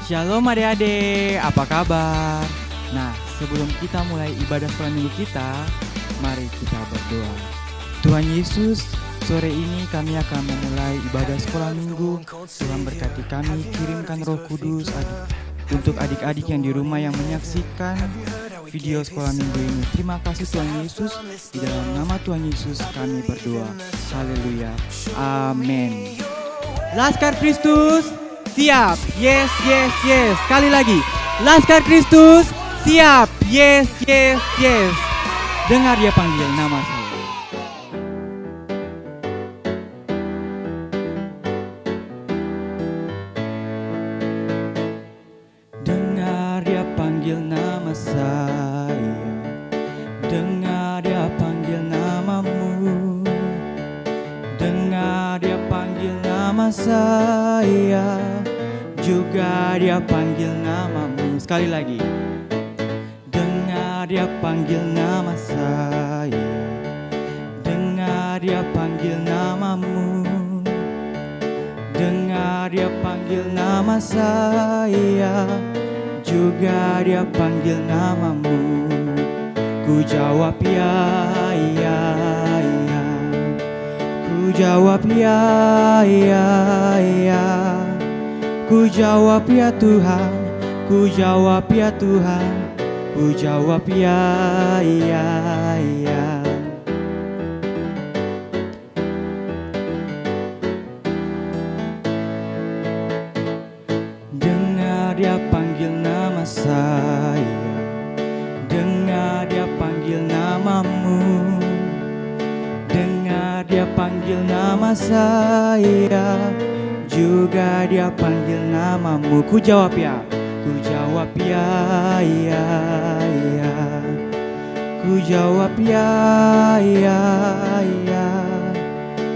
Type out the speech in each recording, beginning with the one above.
Shalom adik-adik, apa kabar? Nah, sebelum kita mulai ibadah sekolah minggu kita, mari kita berdoa. Tuhan Yesus, sore ini kami akan memulai ibadah sekolah minggu. Tuhan berkati kami, kirimkan Roh Kudus untuk adik-adik yang di rumah yang menyaksikan video sekolah minggu ini. Terima kasih Tuhan Yesus, di dalam nama Tuhan Yesus kami berdoa. Haleluya, amin. Laskar Kristus siap, yes, yes, yes. Sekali lagi, Laskar Kristus siap, yes, yes, yes. Dengar dia panggil nama saya. Dengar dia panggil nama saya. Dengar dia panggil namamu. Dengar dia panggil nama saya. Juga dia panggil namamu. Sekali lagi. Dengar dia panggil nama saya. Dengar dia panggil namamu. Dengar dia panggil nama saya. Juga dia panggil namamu. Ku jawab ya, ya, ya. Ku jawab ya, ya, ya. Ku jawab ya Tuhan, ku jawab ya Tuhan, ku jawab ya, ya, ya. Dengar dia panggil nama saya, dengar dia panggil namamu, dengar dia panggil nama saya. Juga dia panggil namamu. Ku jawab ya, ku jawab ya, ya, ya. Ku jawab ya, ya, ya.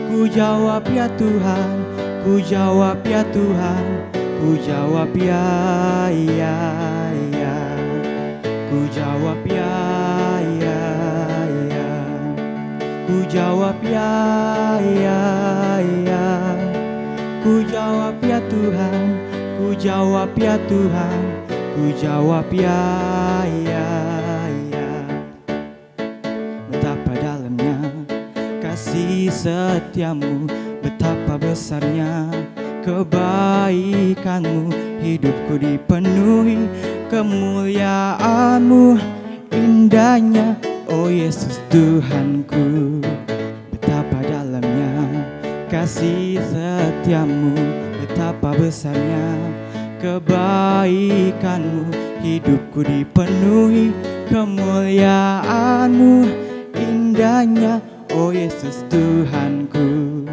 Ku jawab ya Tuhan, ku jawab ya Tuhan, ku jawab ya, ya, ya. Ku jawab ya, ya, ya. Ku jawab ya, ya, ya. Ku jawab ya Tuhan, ku jawab ya Tuhan, ku jawab ya, ya, ya. Betapa dalamnya kasih setiamu, betapa besarnya kebaikanmu. Hidupku dipenuhi kemuliaanmu, indahnya oh Yesus Tuhanku. Betapa dalamnya kasih setiamu, betapa besarnya kebaikanmu. Hidupku dipenuhi kemuliaanmu, indahnya oh Yesus Tuhanku.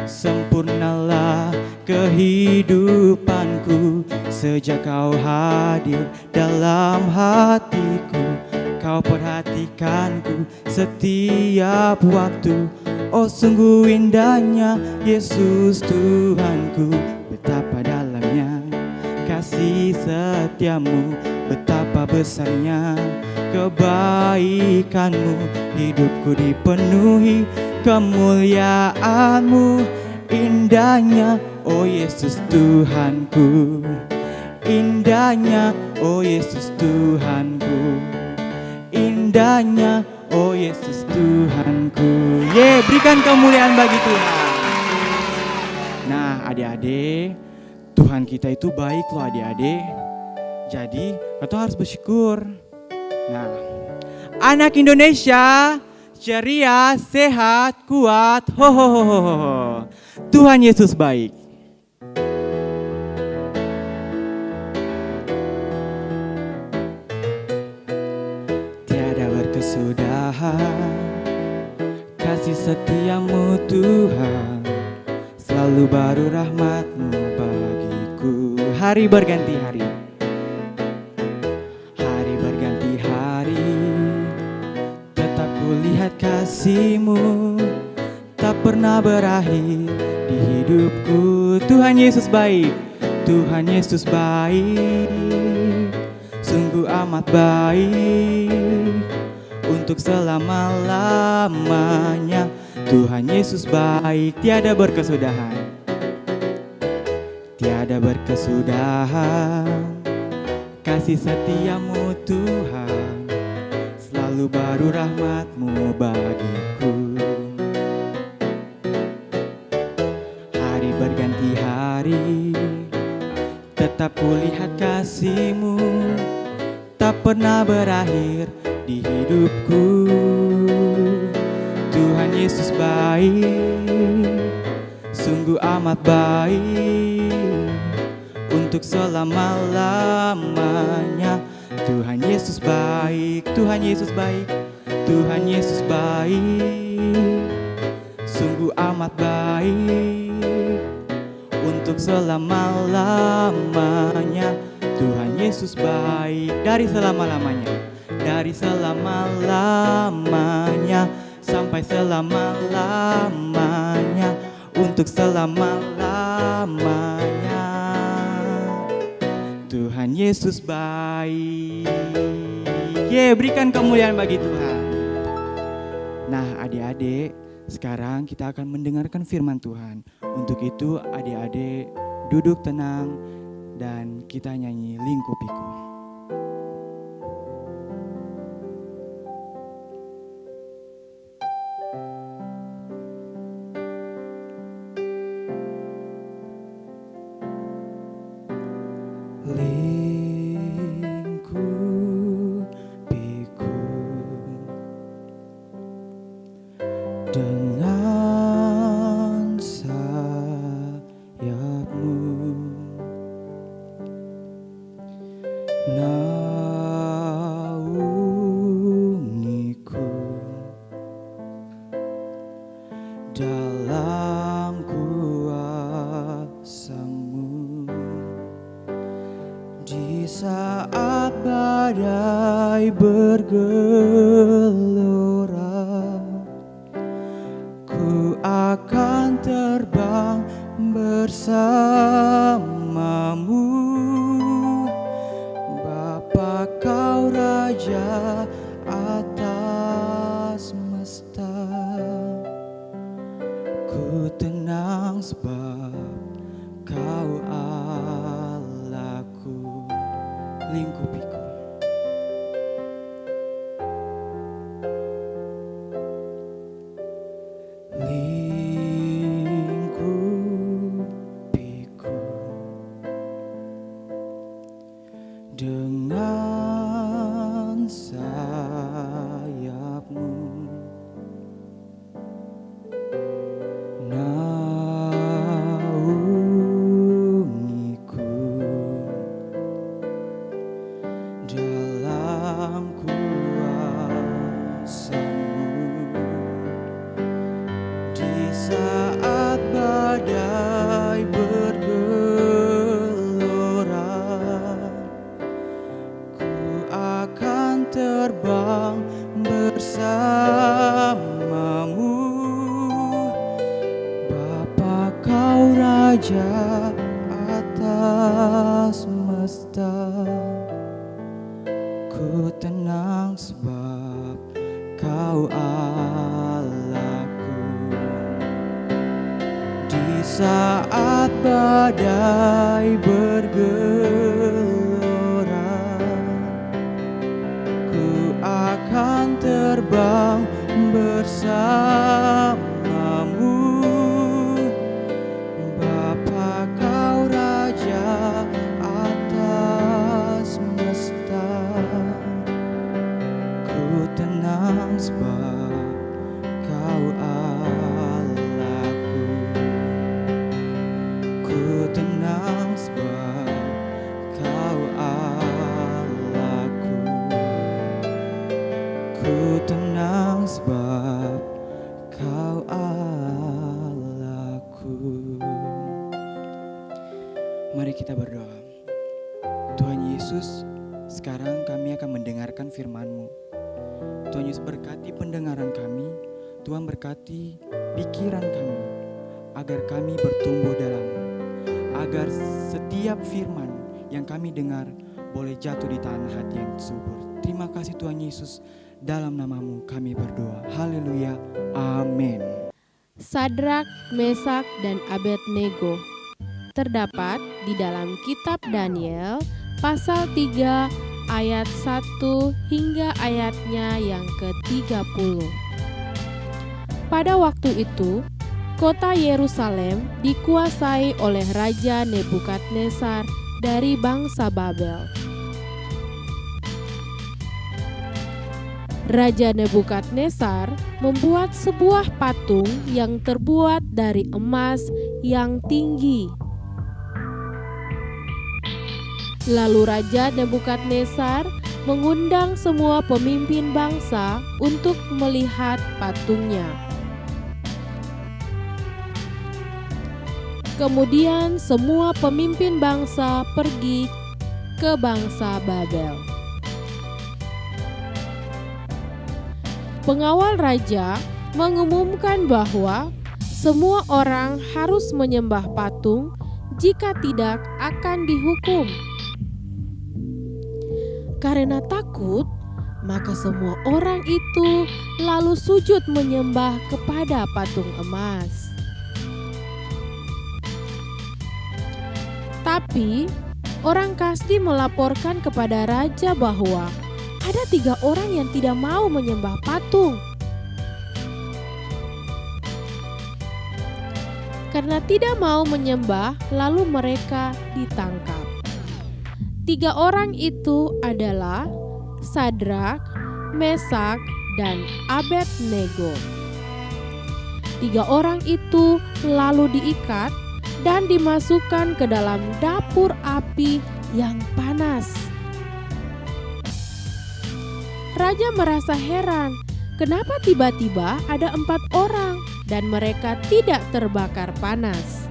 Sempurnalah kehidupanku sejak kau hadir dalam hatiku. Kau perhatikanku setiap waktu. Oh sungguh indahnya Yesus Tuhanku. Betapa dalamnya kasih setiamu, betapa besarnya kebaikanmu. Hidupku dipenuhi kemuliaanmu, indahnya oh Yesus Tuhanku. Indahnya oh Yesus Tuhanku. Indahnya oh Yesus Tuhanku. Berikan kemuliaan bagi Tuhan. Nah adik-adik, Tuhan kita itu baik loh adik-adik. Jadi kita harus bersyukur. Nah, anak Indonesia ceria, sehat, kuat. Ho ho ho ho ho. Tuhan Yesus baik. Tiada berkesudahan kasih setiamu Tuhan, selalu baru rahmatmu bagiku. Hari berganti hari, hari berganti hari, tetap kulihat kasihmu tak pernah berakhir di hidupku. Tuhan Yesus baik, Tuhan Yesus baik, sungguh amat baik untuk selama-lamanya. Tuhan Yesus baik, tiada berkesudahan, tiada berkesudahan. Kasih setiamu Tuhan, selalu baru rahmat-Mu bagiku. Hari berganti hari, tetap kulihat kasih-Mu, tak pernah berakhir di hidupku. Tuhan Yesus baik, sungguh amat baik, untuk selama-lamanya. Tuhan Yesus baik, Tuhan Yesus baik, Tuhan Yesus baik, sungguh amat baik, untuk selama-lamanya. Tuhan Yesus baik dari selama-lamanya, dari selama-lamanya sampai selama-lamanya, untuk selama-lamanya. Tuhan Yesus baik. Berikan kemuliaan bagi Tuhan. Nah, adik-adik, sekarang kita akan mendengarkan firman Tuhan. Untuk itu adik-adik duduk tenang dan kita nyanyi Lingkupiku. Lingkupiku dengan sayap-Mu, naungiku dalam kuasa-Mu. Di saat badai bergelora, ku akan terbang bersama-Mu. Bapa, Kau Raja atas semesta. Ku tenang sebab Kau Allahku. Lingkupiku. Lingkupiku dengan sayap-Mu, naungiku dalam kuasa-Mu. Di saat badai bergelora, ku akan terbang bersama-Mu. Bapa, Kau Raja atas semesta. Ku tenang sebab Kau Allahku. Di saat badai bergelora, ku akan terbang bersama-Mu. Bapa, Kau Raja atas semesta. Ku tenang sebab Kau Allahku. Ku tenang sebab Kau Allahku. Ku tenang sebab Kau Allahku. Mari kita berdoa. Tuhan Yesus, sekarang kami akan mendengarkan firman-Mu. Tuhan Yesus, berkati pendengaran kami. Tuhan, berkati pikiran kami, agar kami bertumbuh dalam-Mu, agar setiap firman yang kami dengar boleh jatuh di tanah hati yang subur. Terima kasih Tuhan Yesus, dalam nama-Mu kami berdoa. Haleluya, amin. Sadrak, Mesak, dan Abednego terdapat di dalam kitab Daniel pasal 3 ayat 1 hingga ayatnya yang ke-30. Pada waktu itu, kota Yerusalem dikuasai oleh Raja Nebukadnezar dari bangsa Babel. Raja Nebukadnezar membuat sebuah patung yang terbuat dari emas yang tinggi. Lalu Raja Nebukadnezar mengundang semua pemimpin bangsa untuk melihat patungnya. Kemudian semua pemimpin bangsa pergi ke bangsa Babel. Pengawal raja mengumumkan bahwa semua orang harus menyembah patung, jika tidak akan dihukum. Karena takut, maka semua orang itu lalu sujud menyembah kepada patung emas. Tapi orang Kasdi melaporkan kepada raja bahwa ada 3 orang yang tidak mau menyembah patung. Karena tidak mau menyembah, lalu mereka ditangkap. 3 orang itu adalah Sadrak, Mesak, dan Abednego. 3 orang itu lalu diikat dan dimasukkan ke dalam dapur api yang panas. Raja merasa heran, kenapa tiba-tiba ada 4 orang dan mereka tidak terbakar panas.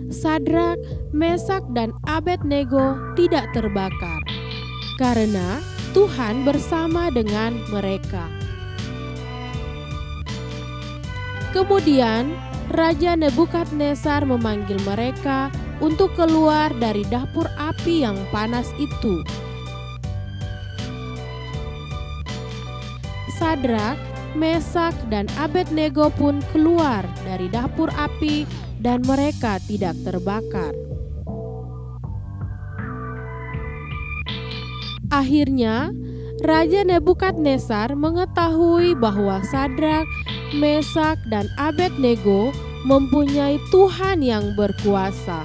Sadrak, Mesak, dan Abednego tidak terbakar karena Tuhan bersama dengan mereka. Kemudian Raja Nebukadnezar memanggil mereka untuk keluar dari dapur api yang panas itu. Sadrak, Mesak, dan Abednego pun keluar dari dapur api dan mereka tidak terbakar. Akhirnya, Raja Nebukadnezar mengetahui bahwa Sadrak, Mesak, dan Abednego mempunyai Tuhan yang berkuasa.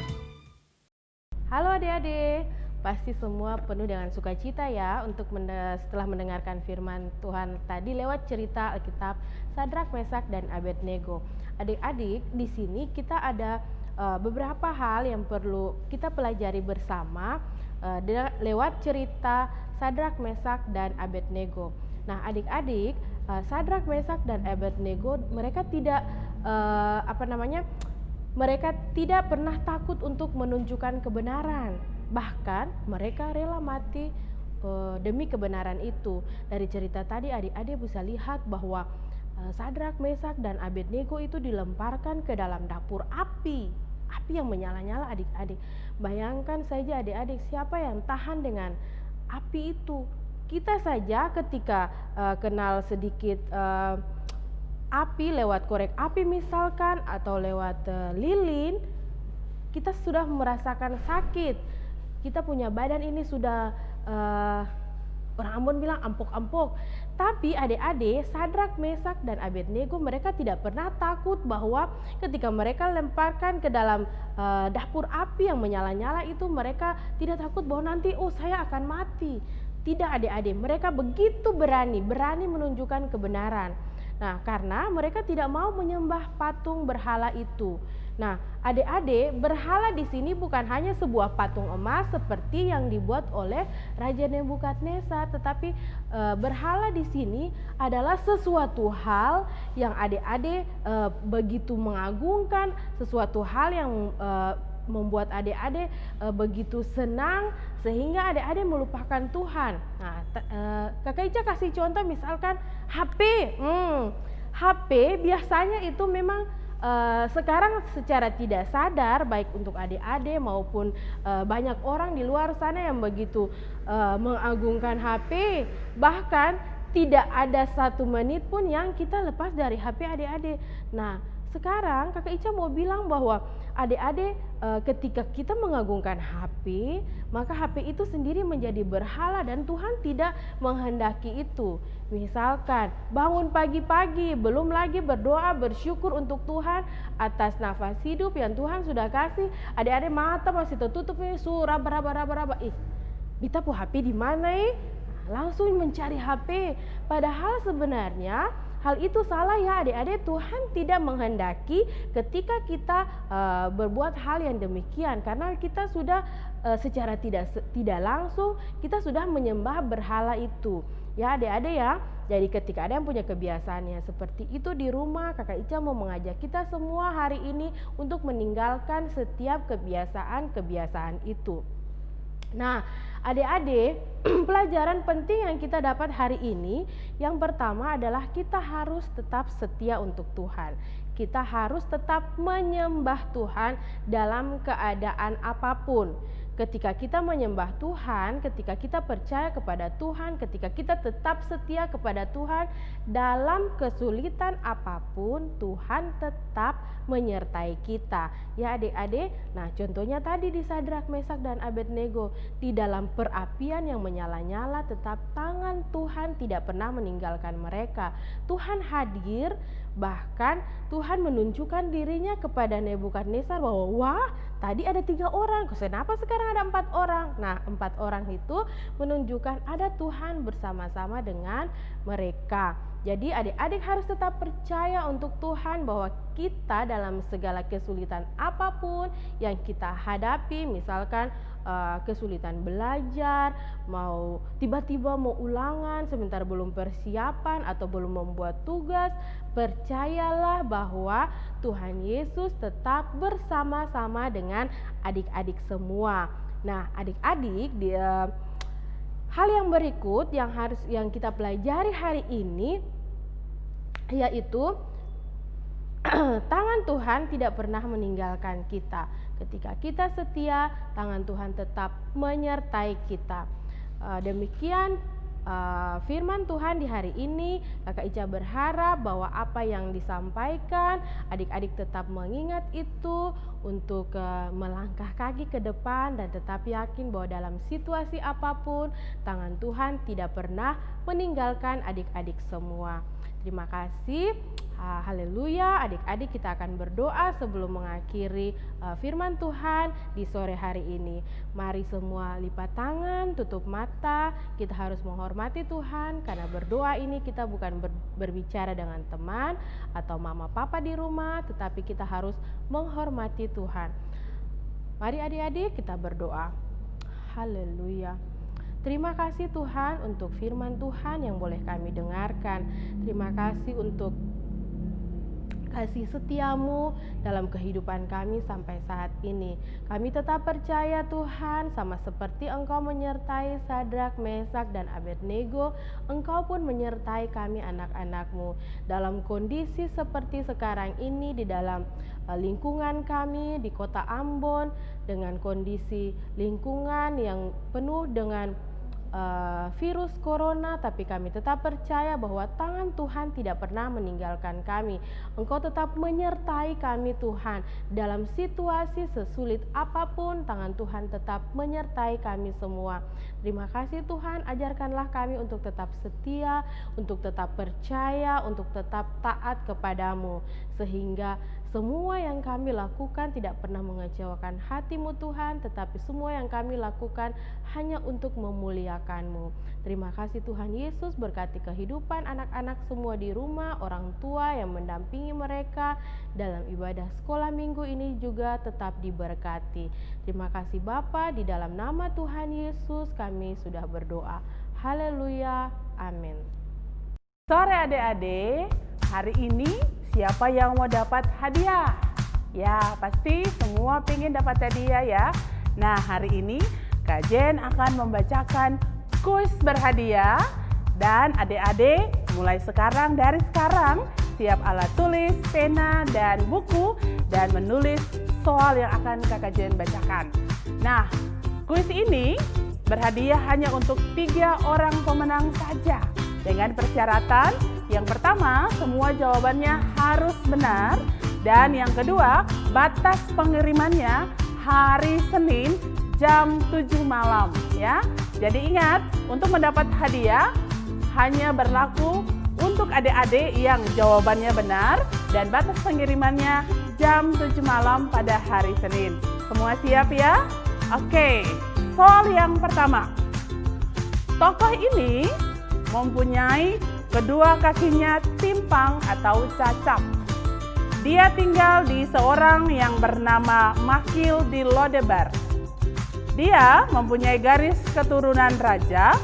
Halo adik-adik, pasti semua penuh dengan sukacita ya untuk setelah mendengarkan firman Tuhan tadi lewat cerita Alkitab Sadrak, Mesak, dan Abednego. Adik-adik, di sini kita ada beberapa hal yang perlu kita pelajari bersama lewat cerita Sadrak, Mesak, dan Abednego. Nah, adik-adik, Sadrak, Mesak, dan Abednego mereka tidak mereka tidak pernah takut untuk menunjukkan kebenaran. Bahkan mereka rela mati demi kebenaran itu. Dari cerita tadi adik-adik bisa lihat bahwa Sadrak, Mesak, dan Abednego itu dilemparkan ke dalam dapur api yang menyala-nyala adik-adik. Bayangkan saja adik-adik, siapa yang tahan dengan api itu? Kita saja ketika kenal sedikit api lewat korek api misalkan atau lewat lilin, kita sudah merasakan sakit. Kita punya badan ini sudah orang Ambon bilang ampuk-ampuk. Tapi adik-adik, Sadrak, Mesak, dan Abednego mereka tidak pernah takut bahwa ketika mereka lemparkan ke dalam dapur api yang menyala-nyala itu, mereka tidak takut bahwa nanti saya akan mati. Tidak adik-adik, mereka begitu berani menunjukkan kebenaran. Nah, karena mereka tidak mau menyembah patung berhala itu. Nah, adik-adik, berhala di sini bukan hanya sebuah patung emas seperti yang dibuat oleh Raja Nebukadnezar, tetapi berhala di sini adalah sesuatu hal yang adik-adik begitu mengagungkan, sesuatu hal yang membuat adik-adik begitu senang sehingga adik-adik melupakan Tuhan. Nah, Kakak Ica kasih contoh misalkan HP. HP biasanya itu memang sekarang secara tidak sadar baik untuk adik-adik maupun banyak orang di luar sana yang begitu mengagungkan HP. Bahkan tidak ada 1 menit pun yang kita lepas dari HP adik-adik. Nah, sekarang Kakak Ica mau bilang bahwa adik-adik ketika kita mengagungkan HP, maka HP itu sendiri menjadi berhala dan Tuhan tidak menghendaki itu. Misalkan bangun pagi-pagi, belum lagi berdoa bersyukur untuk Tuhan atas nafas hidup yang Tuhan sudah kasih. Adik-adik mata masih tertutup nih, surah beraba. Bita pu HP di mana langsung mencari HP. Padahal sebenarnya hal itu salah ya adik-adik. Tuhan tidak menghendaki ketika kita berbuat hal yang demikian, karena kita sudah secara tidak langsung kita sudah menyembah berhala itu. Ya adik-adik ya. Jadi ketika ada yang punya kebiasaannya seperti itu di rumah, Kakak Ica mau mengajak kita semua hari ini untuk meninggalkan setiap kebiasaan-kebiasaan itu. Nah, adik-adik, pelajaran penting yang kita dapat hari ini, yang pertama adalah kita harus tetap setia untuk Tuhan. Kita harus tetap menyembah Tuhan dalam keadaan apapun. Ketika kita menyembah Tuhan, ketika kita percaya kepada Tuhan, ketika kita tetap setia kepada Tuhan, dalam kesulitan apapun Tuhan tetap menyertai kita. Ya adik-adik, nah contohnya tadi di Sadrak, Mesak, dan Abednego, di dalam perapian yang menyala-nyala tetap tangan Tuhan tidak pernah meninggalkan mereka. Tuhan hadir, bahkan Tuhan menunjukkan dirinya kepada Nebukadnezar bahwa wah, tadi ada 3 orang, kenapa sekarang ada 4 orang? Nah, 4 orang itu menunjukkan ada Tuhan bersama-sama dengan mereka. Jadi adik-adik harus tetap percaya untuk Tuhan bahwa kita dalam segala kesulitan apapun yang kita hadapi, misalkan kesulitan belajar, mau tiba-tiba mau ulangan, sebentar belum persiapan atau belum membuat tugas, percayalah bahwa Tuhan Yesus tetap bersama-sama dengan adik-adik semua. Nah, adik-adik, hal yang berikut yang kita pelajari hari ini yaitu tangan Tuhan tidak pernah meninggalkan kita. Ketika kita setia, tangan Tuhan tetap menyertai kita. Demikian firman Tuhan di hari ini. Kakak Ica berharap bahwa apa yang disampaikan adik-adik tetap mengingat itu untuk melangkah kaki ke depan dan tetap yakin bahwa dalam situasi apapun tangan Tuhan tidak pernah meninggalkan adik-adik semua. Terima kasih. Haleluya. Adik-adik, kita akan berdoa sebelum mengakhiri firman Tuhan di sore hari ini. Mari semua lipat tangan, tutup mata. Kita harus menghormati Tuhan, karena berdoa ini kita bukan berbicara dengan teman atau mama papa di rumah, tetapi kita harus menghormati Tuhan. Mari adik-adik, kita berdoa. Haleluya. Terima kasih Tuhan untuk firman Tuhan yang boleh kami dengarkan. Terima kasih untuk kasih setiamu dalam kehidupan kami sampai saat ini. Kami tetap percaya Tuhan, sama seperti Engkau menyertai Sadrak, Mesak, dan Abednego, Engkau pun menyertai kami anak-anak-Mu. Dalam kondisi seperti sekarang ini, di dalam lingkungan kami di kota Ambon, dengan kondisi lingkungan yang penuh dengan virus corona, tapi kami tetap percaya bahwa tangan Tuhan tidak pernah meninggalkan kami. Engkau tetap menyertai kami Tuhan. Dalam situasi sesulit apapun, tangan Tuhan tetap menyertai kami semua. Terima kasih Tuhan, ajarkanlah kami untuk tetap setia, untuk tetap percaya, untuk tetap taat kepadamu, sehingga semua yang kami lakukan tidak pernah mengecewakan hati-Mu Tuhan, tetapi semua yang kami lakukan hanya untuk memuliakan-Mu. Terima kasih Tuhan Yesus, berkati kehidupan anak-anak semua di rumah, orang tua yang mendampingi mereka dalam ibadah sekolah minggu ini juga tetap diberkati. Terima kasih Bapa, di dalam nama Tuhan Yesus kami sudah berdoa. Haleluya, amin. Sore adik-adik, hari ini siapa yang mau dapat hadiah? Ya, pasti semua pengen dapat hadiah ya. Nah, hari ini Kak Jen akan membacakan kuis berhadiah. Dan adik-adik mulai sekarang, dari sekarang, siap alat tulis, pena, dan buku, dan menulis soal yang akan Kakak Jen bacakan. Nah, kuis ini berhadiah hanya untuk 3 orang pemenang saja. dengan persyaratan yang pertama, semua jawabannya harus benar, dan yang kedua, batas pengirimannya hari Senin jam 7 malam ya. Jadi ingat, untuk mendapat hadiah hanya berlaku untuk adik-adik yang jawabannya benar dan batas pengirimannya jam 7 malam pada hari Senin. Semua siap ya? Oke, soal yang pertama. Tokoh ini mempunyai kedua kakinya timpang atau cacat. Dia tinggal di seorang yang bernama Makir di Lodebar. Dia mempunyai garis keturunan raja.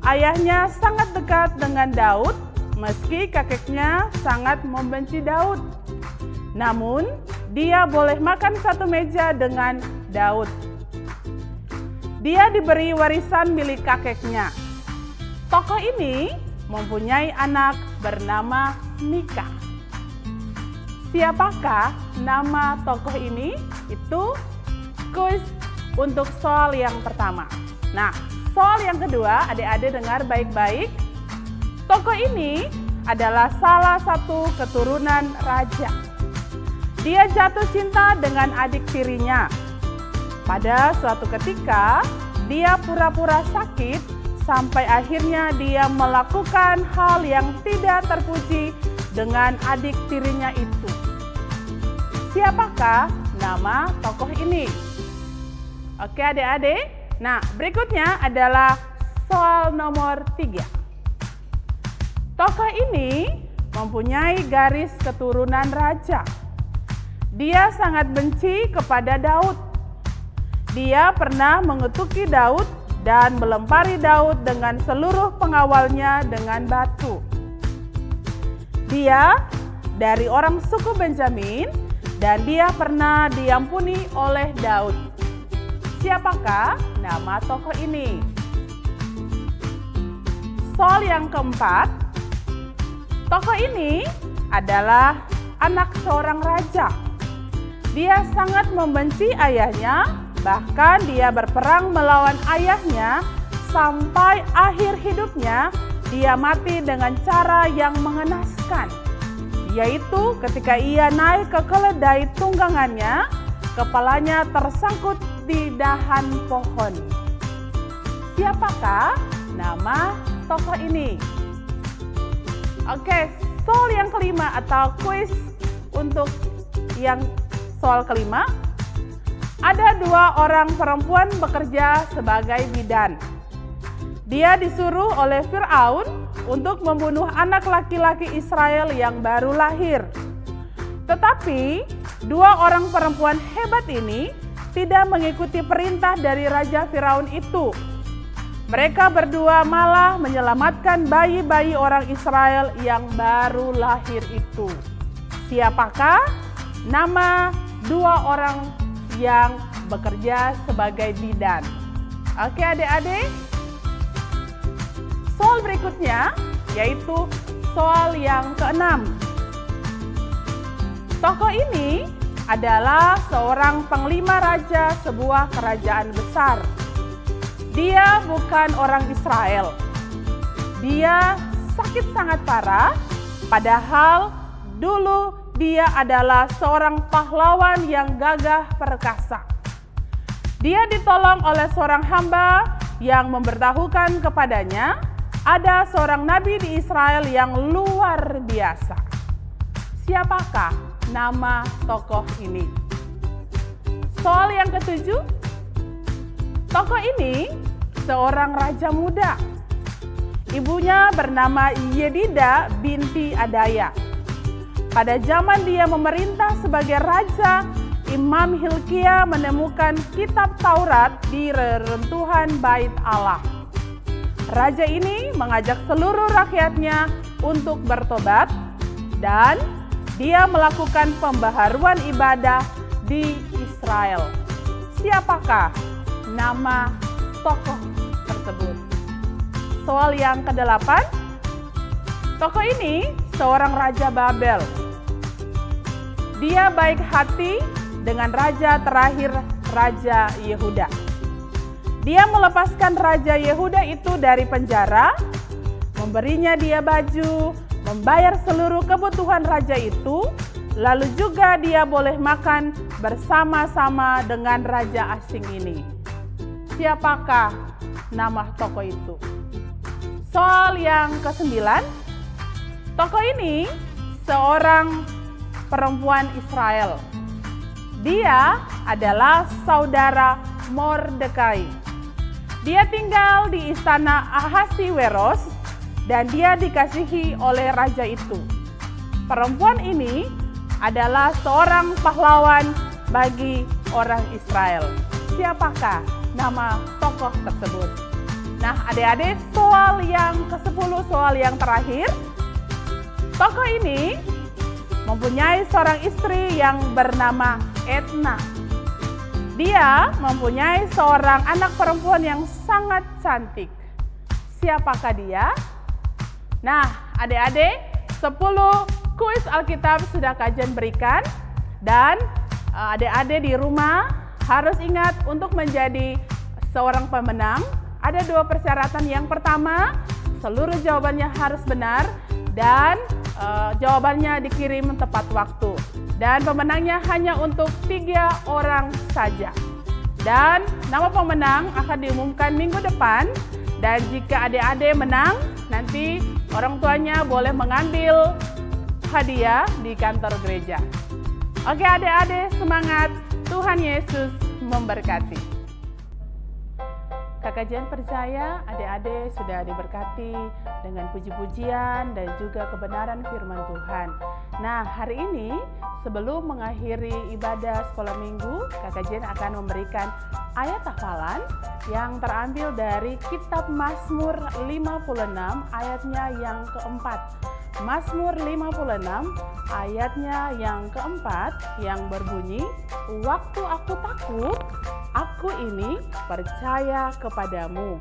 Ayahnya sangat dekat dengan Daud, meski kakeknya sangat membenci Daud. Namun, dia boleh makan satu meja dengan Daud. Dia diberi warisan milik kakeknya. Tokoh ini mempunyai anak bernama Mika. Siapakah nama tokoh ini? Itu kuis untuk soal yang pertama. Nah, soal yang kedua, adik-adik dengar baik-baik. Tokoh ini adalah salah satu keturunan raja. Dia jatuh cinta dengan adik tirinya. Pada suatu ketika, dia pura-pura sakit sampai akhirnya dia melakukan hal yang tidak terpuji dengan adik tirinya itu. Siapakah nama tokoh ini? Oke adik-adik, nah berikutnya adalah soal nomor 3. Tokoh ini mempunyai garis keturunan raja. Dia sangat benci kepada Daud. Dia pernah mengetuki Daud dan melempari Daud dengan seluruh pengawalnya dengan batu. Dia dari orang suku Benjamin dan dia pernah diampuni oleh Daud. Siapakah nama tokoh ini? Soal yang keempat, tokoh ini adalah anak seorang raja. Dia sangat membenci ayahnya, bahkan dia berperang melawan ayahnya sampai akhir hidupnya. Dia mati dengan cara yang mengenaskan, yaitu ketika ia naik ke keledai tunggangannya, kepalanya tersangkut di dahan pohon. Siapakah nama tokoh ini? Oke, soal yang kelima atau kuis untuk yang soal kelima. Ada 2 orang perempuan bekerja sebagai bidan. Dia disuruh oleh Firaun untuk membunuh anak laki-laki Israel yang baru lahir. Tetapi 2 orang perempuan hebat ini tidak mengikuti perintah dari Raja Firaun itu. Mereka berdua malah menyelamatkan bayi-bayi orang Israel yang baru lahir itu. Siapakah nama 2 orang yang bekerja sebagai bidan? Oke adik-adik. Soal berikutnya yaitu soal yang ke-6. Tokoh ini adalah seorang panglima raja sebuah kerajaan besar. Dia bukan orang Israel. Dia sakit sangat parah, padahal dulu dia adalah seorang pahlawan yang gagah perkasa. Dia ditolong oleh seorang hamba yang memberitahukan kepadanya ada seorang nabi di Israel yang luar biasa. Siapakah nama tokoh ini? Soal yang ke-7. Tokoh ini seorang raja muda. Ibunya bernama Yedida binti Adaya. Pada zaman dia memerintah sebagai raja, Imam Hilkia menemukan kitab Taurat di reruntuhan Bait Allah. Raja ini mengajak seluruh rakyatnya untuk bertobat dan dia melakukan pembaharuan ibadah di Israel. Siapakah nama tokoh tersebut? Soal yang ke-8. Tokoh ini seorang raja Babel. Dia baik hati dengan raja terakhir, Raja Yehuda. Dia melepaskan Raja Yehuda itu dari penjara, memberinya dia baju, membayar seluruh kebutuhan raja itu, lalu juga dia boleh makan bersama-sama dengan raja asing ini. Siapakah nama tokoh itu? Soal yang ke-9, tokoh ini seorang perempuan Israel. Dia adalah saudara Mordekai. Dia tinggal di istana Ahasiweros dan dia dikasihi oleh raja itu. Perempuan ini adalah seorang pahlawan bagi orang Israel. Siapakah nama tokoh tersebut? Nah, adik-adik, soal yang ke-10, soal yang terakhir. Tokoh ini mempunyai seorang istri yang bernama Etna. Dia mempunyai seorang anak perempuan yang sangat cantik. Siapakah dia? Nah, adik-adik, 10 kuis Alkitab sudah Kajen berikan. Dan adik-adik di rumah harus ingat untuk menjadi seorang pemenang. Ada 2 persyaratan. Yang pertama, seluruh jawabannya harus benar dan jawabannya dikirim tepat waktu. Dan pemenangnya hanya untuk 3 orang saja. Dan nama pemenang akan diumumkan minggu depan. Dan jika adik-adik menang, nanti orang tuanya boleh mengambil hadiah di kantor gereja. Oke adik-adik, semangat. Tuhan Yesus memberkati. Kakak Jen percaya adik-adik sudah diberkati dengan puji-pujian dan juga kebenaran firman Tuhan. Nah, hari ini sebelum mengakhiri ibadah sekolah minggu, Kakak Jen akan memberikan ayat hafalan yang terambil dari kitab Mazmur 56 ayatnya yang keempat. Mazmur 56 ayatnya yang keempat yang berbunyi, "Waktu aku takut, aku ini percaya kepadamu.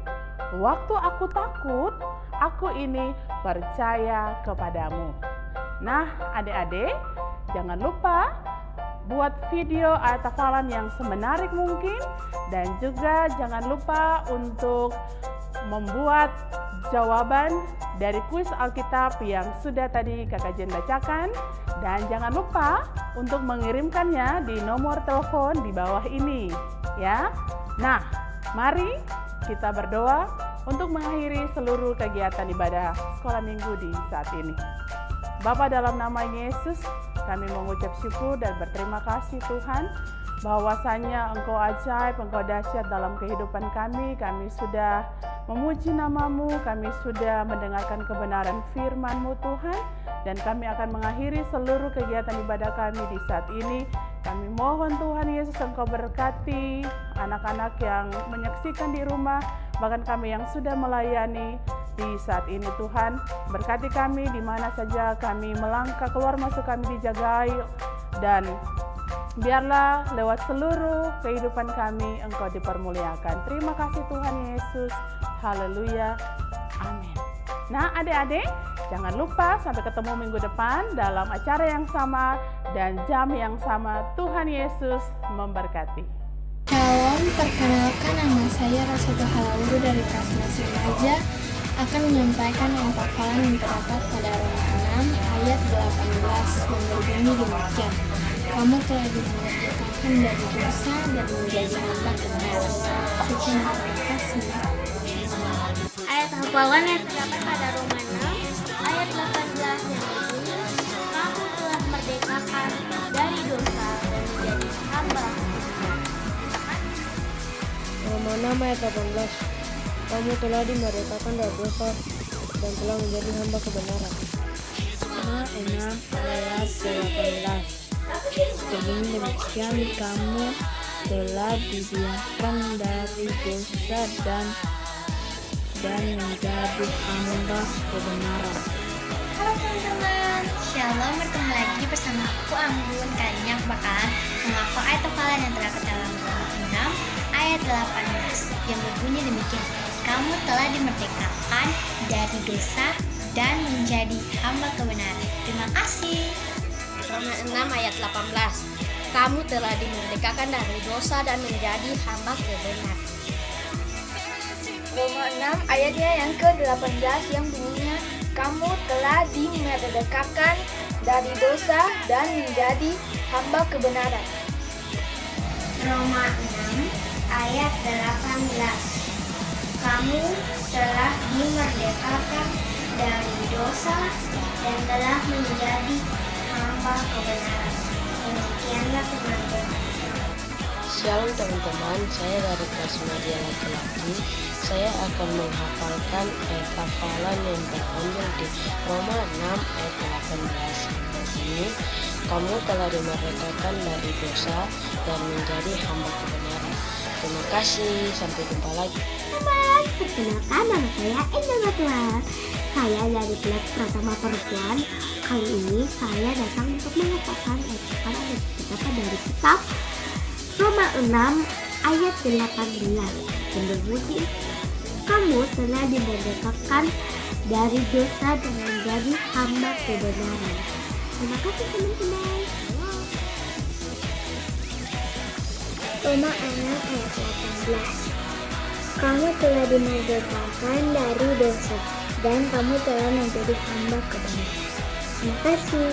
Waktu aku takut, aku ini percaya kepadamu." Nah, adik-adik, jangan lupa buat video ayat hafalan yang semenarik mungkin, dan juga jangan lupa untuk membuat jawaban dari kuis Alkitab yang sudah tadi Kakak Jen bacakan, dan jangan lupa untuk mengirimkannya di nomor telepon di bawah ini ya. Nah, mari kita berdoa untuk mengakhiri seluruh kegiatan ibadah sekolah minggu di saat ini. Bapa, dalam nama Yesus, kami mengucap syukur dan berterima kasih Tuhan, bahwasanya Engkau ajaib, Engkau dahsyat dalam kehidupan kami. Kami sudah memuji nama-Mu, kami sudah mendengarkan kebenaran firman-Mu Tuhan, dan kami akan mengakhiri seluruh kegiatan ibadah kami di saat ini. Kami mohon Tuhan Yesus, Engkau berkati anak-anak yang menyaksikan di rumah, bahkan kami yang sudah melayani di saat ini Tuhan. Berkati kami di mana saja kami melangkah, keluar masuk kami dijagai, dan biarlah lewat seluruh kehidupan kami Engkau dipermuliakan. Terima kasih Tuhan Yesus. Haleluya. Amin. Nah adik-adik, jangan lupa sampai ketemu minggu depan dalam acara yang sama dan jam yang sama. Tuhan Yesus memberkati. Shalom, perkenalkan nama saya Rosetta Halauru dari kelas Remaja akan menyampaikan ayat hafalan yang terdapat pada Roma 6 ayat 18 yang berbunyi demikian. Kamu telah dimerdekakan dari dosa dan menjadi hamba kebenaran. Sekian, terima kasih. Ayat hafalan yang terdapat pada Roma 6 ayat 18 yang berbunyi, kamu telah merdekakan dari dosa dan menjadi hamba. Roma 6 ayat 18, kamu telah dimerdekakan dari dosa dan telah menjadi hamba kebenaran. Roma 6 ayat 18, berbunyi demikian, kamu telah dibebaskan dari dosa dan menjadi hamba kebenaran. Halo teman-teman, Shalom, bertemu lagi bersama aku Anggun. Kali ini aku bakalan menghafal ayat hafalan yang terdapat dalam Roma 6 ayat 18 yang berbunyi demikian, kamu telah dimerdekakan dari dosa dan menjadi hamba kebenaran. Terima kasih. Roma 6 ayat 18, kamu telah dimerdekakan dari dosa dan menjadi hamba kebenaran. Roma 6 ayatnya yang ke-18 yang bunyinya, kamu telah dimerdekakan dari dosa dan menjadi hamba kebenaran. Roma 6 ayat 18. Kamu telah dimerdekakan dari dosa dan telah menjadi hamba kebenaran. Demikianlah firman Tuhan. Shalom teman-teman, saya dari kelas media laki-laki. Saya akan menghafalkan ayat hafalan yang terambil di Roma 6 ayat 18. Ini, kamu telah dimerdekakan dari dosa dan menjadi hamba kebenaran. Terima kasih, sampai jumpa lagi. Perkenalkan, nama saya Endah Batuar. Saya dari kelas Pratama Perempuan. Kali ini saya datang untuk menghafalkan ayat hafalan yang terdapat dari kitab Roma 6 ayat 18 yang berbunyi, kamu telah dimerdekakan dari dosa dan menjadi hamba kebenaran. Terima kasih teman-teman. Roma 6 ayat 18. Kamu telah dimerdekakan dari dosa dan kamu telah menjadi hamba kebenaran. Terima kasih.